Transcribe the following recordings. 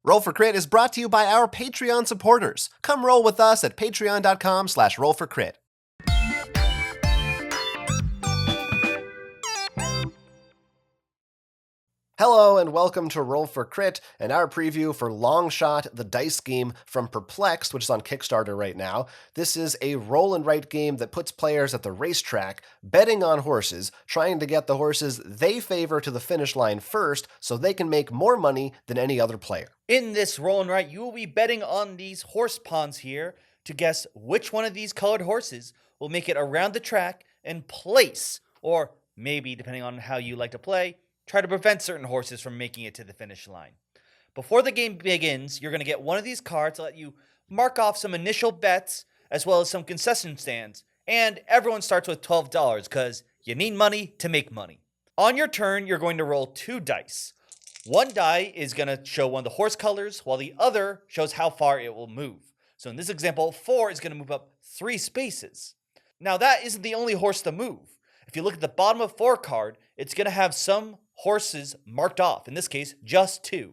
Roll for Crit is brought to you by our Patreon supporters. Come roll with us at patreon.com/rollforcrit. Hello and welcome to Roll for Crit and our preview for Longshot, the dice game from Perplext, which is on Kickstarter right now. This is a roll and write game that puts players at the racetrack betting on horses, trying to get the horses they favor to the finish line first so they can make more money than any other player. In this roll and write, you will be betting on these horse pawns here to guess which one of these colored horses will make it around the track and place, or maybe, depending on how you like to play, try to prevent certain horses from making it to the finish line. Before the game begins, you're going to get one of these cards to let you mark off some initial bets as well as some concession stands. And everyone starts with $12 because you need money to make money. On your turn, you're going to roll 2 dice. One die is going to show one of the horse colors, while the other shows how far it will move. So in this example, 4 is going to move up 3 spaces. Now that isn't the only horse to move. If you look at the bottom of 4 card, it's going to have some horses marked off. In this case, just 2.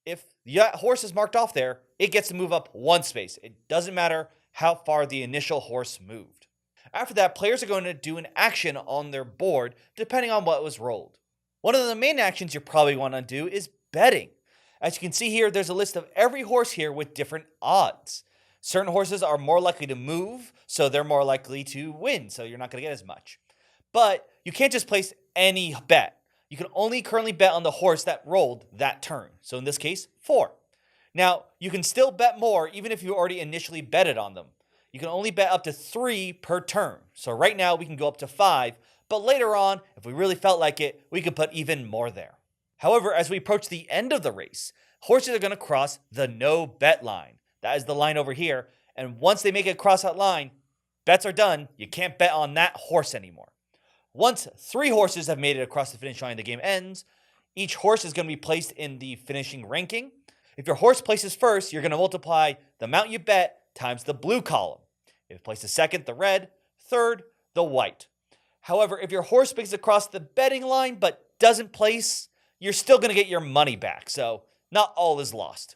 If that horse is marked off there, it gets to move up 1 space. It doesn't matter how far the initial horse moved. After that, players are going to do an action on their board depending on what was rolled. One of the main actions you probably want to do is betting. As you can see here, there's a list of every horse here with different odds. Certain horses are more likely to move, so they're more likely to win, so you're not going to get as much. But you can't just place any bet. You can only currently bet on the horse that rolled that turn. So in this case, 4. Now, you can still bet more even if you already initially betted on them. You can only bet up to 3 per turn. So right now we can go up to 5, but later on, if we really felt like it, we could put even more there. However, as we approach the end of the race, horses are going to cross the no bet line. That is the line over here. And once they make it across that line, bets are done. You can't bet on that horse anymore. Once 3 horses have made it across the finish line, the game ends. Each horse is going to be placed in the finishing ranking. If your horse places first, you're going to multiply the amount you bet times the blue column. If it places second, the red. Third, the white. However, if your horse makes it across the betting line but doesn't place, you're still going to get your money back. So not all is lost.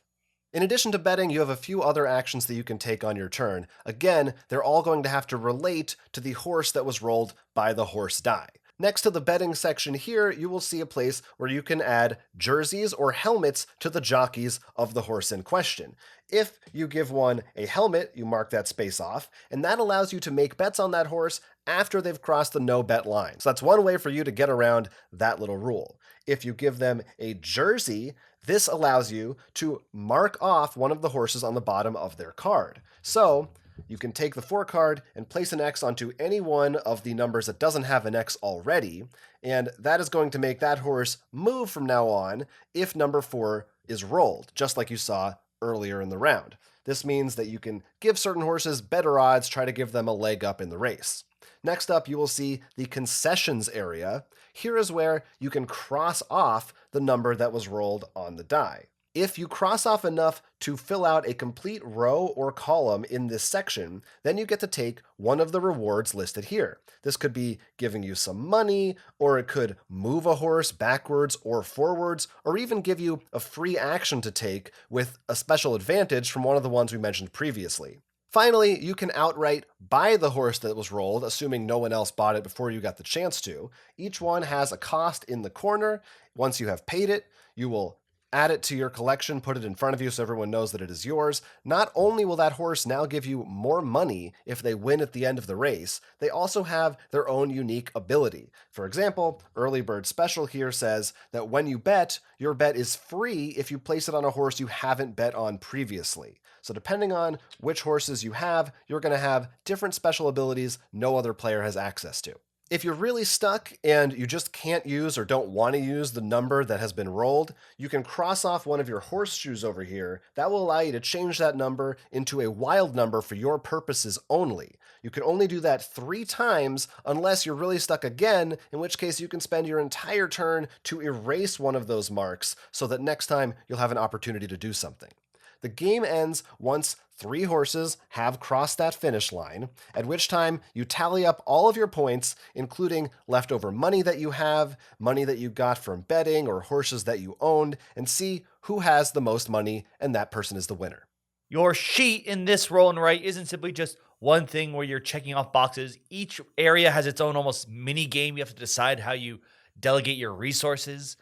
In addition to betting, you have a few other actions that you can take on your turn. Again, they're all going to have to relate to the horse that was rolled by the horse die. Next to the betting section here, you will see a place where you can add jerseys or helmets to the jockeys of the horse in question. If you give one a helmet, you mark that space off, and that allows you to make bets on that horse after they've crossed the no bet line. So that's one way for you to get around that little rule. If you give them a jersey, this allows you to mark off one of the horses on the bottom of their card. So you can take the 4 card and place an X onto any one of the numbers that doesn't have an X already, and that is going to make that horse move from now on if number 4 is rolled, just like you saw earlier in the round. This means that you can give certain horses better odds, try to give them a leg up in the race. Next up, you will see the concessions area. Here is where you can cross off the number that was rolled on the die. If you cross off enough to fill out a complete row or column in this section, then you get to take one of the rewards listed here. This could be giving you some money, or it could move a horse backwards or forwards, or even give you a free action to take with a special advantage from one of the ones we mentioned previously. Finally, you can outright buy the horse that was rolled, assuming no one else bought it before you got the chance to. Each one has a cost in the corner. Once you have paid it, you will add it to your collection, put it in front of you so everyone knows that it is yours. Not only will that horse now give you more money if they win at the end of the race, they also have their own unique ability. For example, Early Bird Special here says that when you bet, your bet is free if you place it on a horse you haven't bet on previously. So depending on which horses you have, you're going to have different special abilities no other player has access to. If you're really stuck and you just can't use or don't want to use the number that has been rolled, you can cross off one of your horseshoes over here. That will allow you to change that number into a wild number for your purposes only. You can only do that 3 times unless you're really stuck again, in which case you can spend your entire turn to erase one of those marks so that next time you'll have an opportunity to do something. The game ends once 3 horses have crossed that finish line, at which time you tally up all of your points, including leftover money that you have, money that you got from betting, or horses that you owned, and see who has the most money, and that person is the winner. Your sheet in this roll and write isn't simply just one thing where you're checking off boxes. Each area has its own almost mini game. You have to decide how you delegate your resources.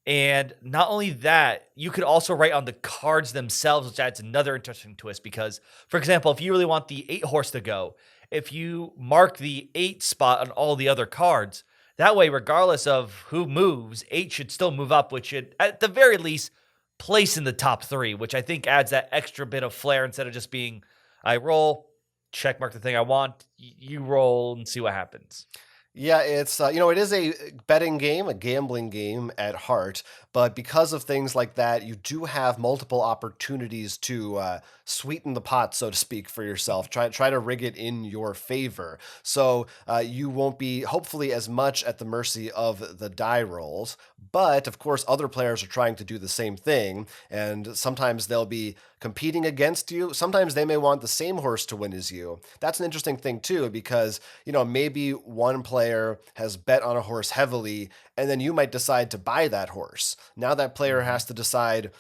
And not only that, you could also write on the cards themselves, which adds another interesting twist. Because, for example, if you really want the 8 horse to go, if you mark the 8 spot on all the other cards, that way, regardless of who moves, 8 should still move up, which should, at the very least, place in the top 3, which I think adds that extra bit of flair instead of just being, I roll, check mark the thing I want, you roll and see what happens. Yeah, it's it is a betting game, a gambling game at heart, but because of things like that, you do have multiple opportunities to sweeten the pot, so to speak, for yourself. Try to rig it in your favor, so you won't be hopefully as much at the mercy of the die rolls. But of course, other players are trying to do the same thing, and sometimes they'll be competing against you. Sometimes they may want the same horse to win as you. That's an interesting thing too, because maybe one player has bet on a horse heavily, and then you might decide to buy that horse. Now that player has to decide,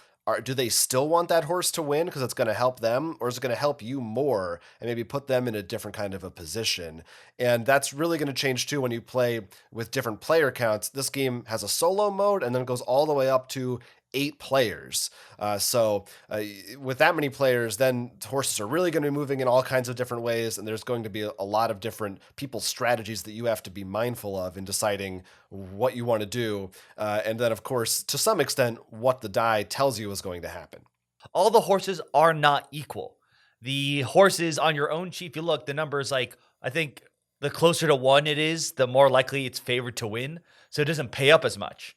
do they still want that horse to win because it's going to help them, or is it going to help you more and maybe put them in a different kind of a position? And that's really going to change too when you play with different player counts. This game has a solo mode and then it goes all the way up to 8 players. With that many players, then horses are really going to be moving in all kinds of different ways, and there's going to be a lot of different people's strategies that you have to be mindful of in deciding what you want to do. And then, of course, to some extent, what the die tells you is going to happen. All the horses are not equal. The horses on your own sheet, if you look, the number is like, I think the closer to 1 it is, the more likely it's favored to win. So it doesn't pay up as much.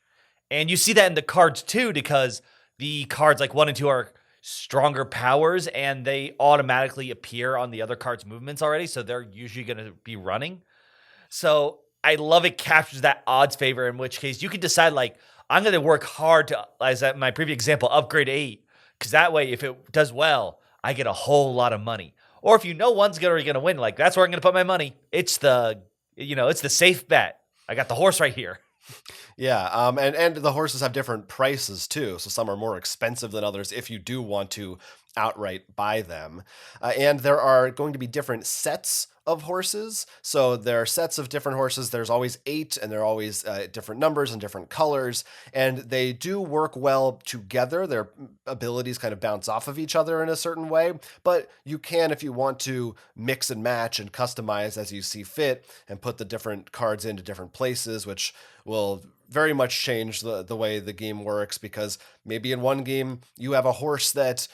And you see that in the cards too, because the cards like 1 and 2 are stronger powers and they automatically appear on the other cards' movements already. So they're usually going to be running. So I love it captures that odds favor, in which case you can decide, like, I'm going to work hard to, as at my previous example, upgrade 8. Because that way, if it does well, I get a whole lot of money. Or if one's going to win, like, that's where I'm going to put my money. It's it's the safe bet. I got the horse right here. Yeah, and the horses have different prices too. So some are more expensive than others if you do want to outright buy them. And there are going to be different sets of horses. So there are sets of different horses. There's always 8, and they're always different numbers and different colors. And they do work well together. Their abilities kind of bounce off of each other in a certain way. But you can, if you want to, mix and match and customize as you see fit and put the different cards into different places, which will very much change the way the game works, because maybe in one game you have a horse that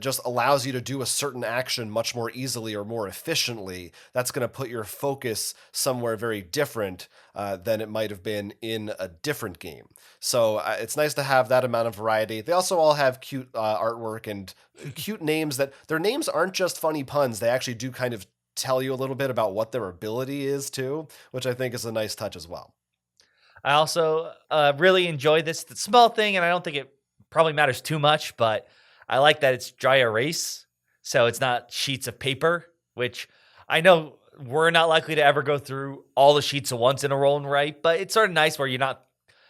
just allows you to do a certain action much more easily or more efficiently. That's going to put your focus somewhere very different than it might have been in a different game. So it's nice to have that amount of variety. They also all have cute artwork and cute names that their names aren't just funny puns. They actually do kind of tell you a little bit about what their ability is too, which I think is a nice touch as well. I also really enjoy this. It's a small thing, and I don't think it probably matters too much, but I like that it's dry erase, so it's not sheets of paper, which I know we're not likely to ever go through all the sheets at once in a roll and write, but it's sort of nice where you're not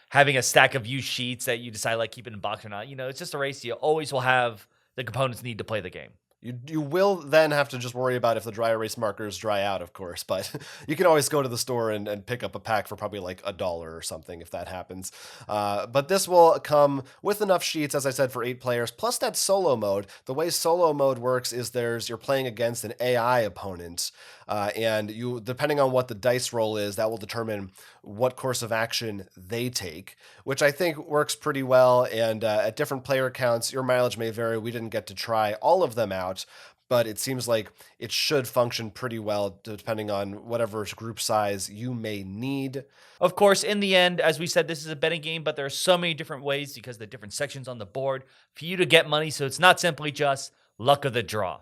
having a stack of used sheets that you decide like keep in a box or not. It's just erase. You always will have the components need to play the game. You will then have to just worry about if the dry erase markers dry out, of course, but you can always go to the store and pick up a pack for probably like $1 or something if that happens. But this will come with enough sheets, as I said, for 8 players, plus that solo mode. The way solo mode works is you're playing against an AI opponent, and you, depending on what the dice roll is, that will determine what course of action they take, which I think works pretty well. And at different player counts, your mileage may vary. We didn't get to try all of them out, but it seems like it should function pretty well depending on whatever group size you may need. Of course, in the end, as we said, this is a betting game, but there are so many different ways because of the different sections on the board for you to get money. So it's not simply just luck of the draw.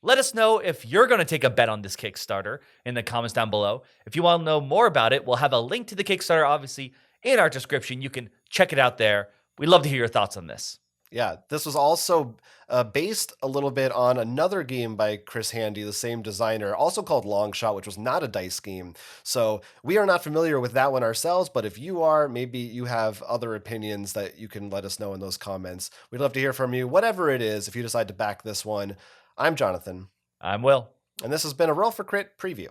Let us know if you're going to take a bet on this Kickstarter in the comments down below. If you want to know more about it, we'll have a link to the Kickstarter, obviously, in our description. You can check it out there. We'd love to hear your thoughts on this. Yeah, this was also based a little bit on another game by Chris Handy, the same designer, also called Long Shot, which was not a dice game. So we are not familiar with that one ourselves, but if you are, maybe you have other opinions that you can let us know in those comments. We'd love to hear from you, whatever it is, if you decide to back this one. I'm Jonathan, I'm Will. and this has been a Roll for Crit preview.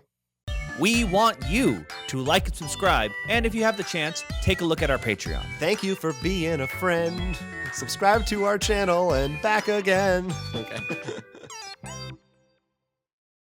We want you to like and subscribe, and if you have the chance, take a look at our Patreon. Thank you for being a friend. Subscribe to our channel and back again. Okay.